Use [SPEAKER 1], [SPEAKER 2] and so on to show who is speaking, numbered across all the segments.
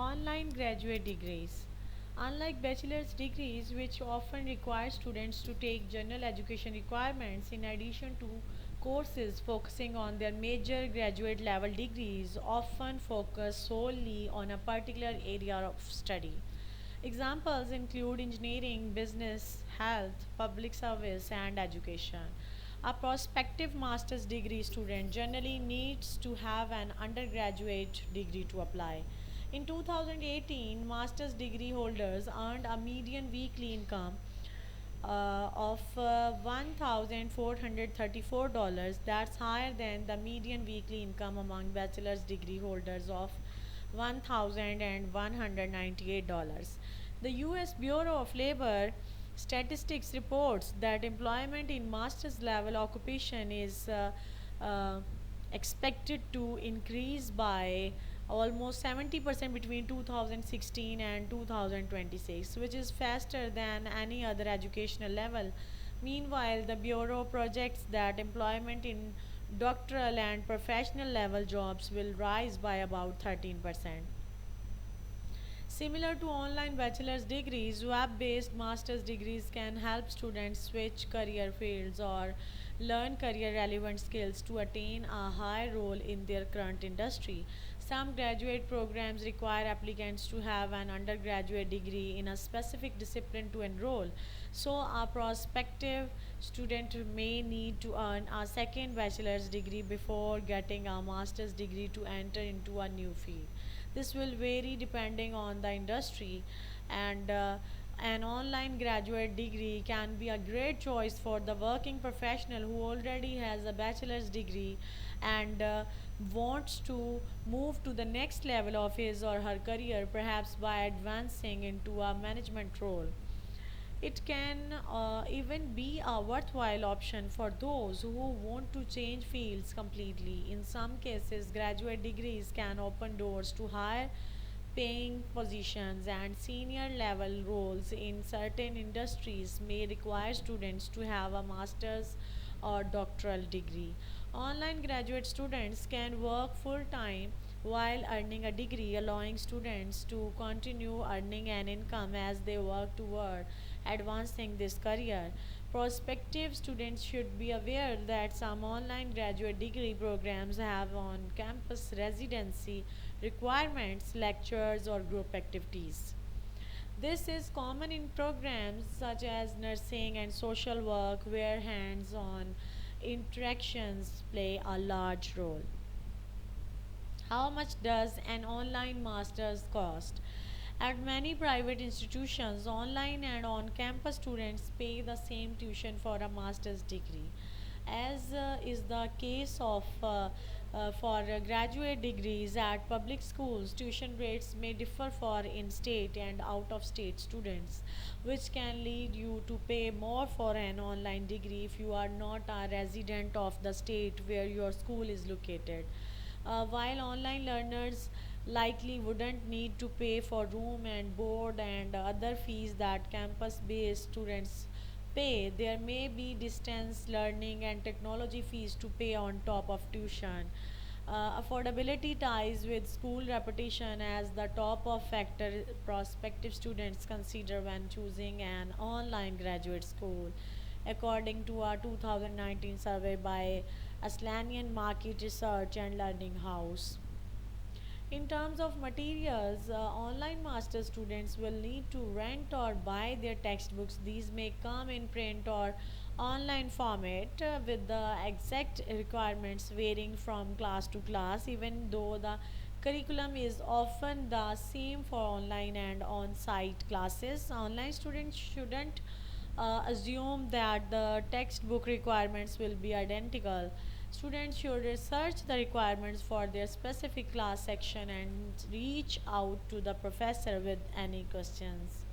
[SPEAKER 1] Online graduate degrees. Unlike bachelor's degrees, which often require students to take general education requirements in addition to courses focusing on their major, graduate level degrees often focus solely on a particular area of study. Examples include engineering, business, health, public service, and education. A prospective master's degree student generally needs to have an undergraduate degree to apply. In 2018, master's degree holders earned a median weekly income of $1,434. That's higher than the median weekly income among bachelor's degree holders of $1,198. The US Bureau of Labor Statistics reports that employment in master's level occupation is uh, expected to increase by almost 70% between 2016 and 2026, which is faster than any other educational level. Meanwhile, the Bureau projects that employment in doctoral and professional level jobs will rise by about 13%. Similar to online bachelor's degrees, web based master's degrees can help students switch career fields or learn career relevant skills to attain a high role in their current industry. Some graduate programs require applicants to have an undergraduate degree in a specific discipline to enroll. So, a prospective student may need to earn a second bachelor's degree before getting a master's degree to enter into a new field. This will vary depending on the industry, and an online graduate degree can be a great choice for the working professional who already has a bachelor's degree and wants to move to the next level of his or her career, perhaps by advancing into a management role. It can even be a worthwhile option for those who want to change fields completely. In some cases, graduate degrees can open doors to higher paying positions, and senior level roles in certain industries may require students to have a master's or doctoral degree. Online graduate students can work full time while earning a degree, allowing students to continue earning an income as they work toward advancing this career. Prospective students should be aware that some online graduate degree programs have on campus residency requirements, lectures, or group activities. This is common in programs such as nursing and social work, where hands on interactions play a large role. How much does an online master's cost? At many private institutions, online and on campus students pay the same tuition for a master's degree. As is the case of for graduate degrees at public schools, tuition rates may differ for in state and out of state students, which can lead you to pay more for an online degree if you are not a resident of the state where your school is located. While online learners likely wouldn't need to pay for room and board and other fees that campus based students pay, there may be distance learning and technology fees to pay on top of tuition. Affordability ties with school reputation as the top of factor prospective students consider when choosing an online graduate school. According to a 2019 survey by Aslanian Market Research and Learning House. In terms of materials, online master students will need to rent or buy their textbooks. These may come in print or online format, with the exact requirements varying from class to class, even though the curriculum is often the same for online and on site classes. Online students shouldn't assume that the textbook requirements will be identical. Students should research the requirements for their specific class section and reach out to the professor with any questions.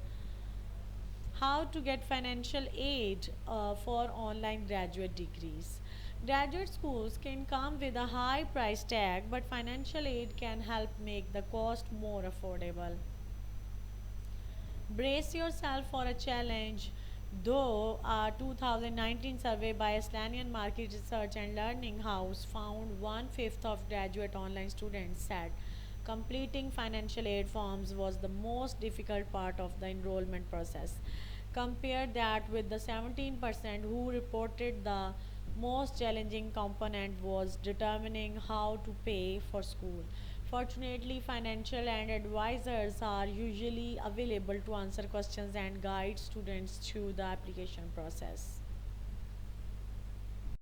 [SPEAKER 1] How to get financial aid for online graduate degrees. Graduate schools can come with a high price tag, but financial aid can help make the cost more affordable. Brace yourself for a challenge. Though a 2019 survey by Islamian Market Research and Learning House found one fifth of graduate online students said Completing financial aid forms was the most difficult part of the enrollment process. Compare that with the 17% who reported the most challenging component was determining how to pay for school. Fortunately, financial and advisors are usually available to answer questions and guide students through the application process.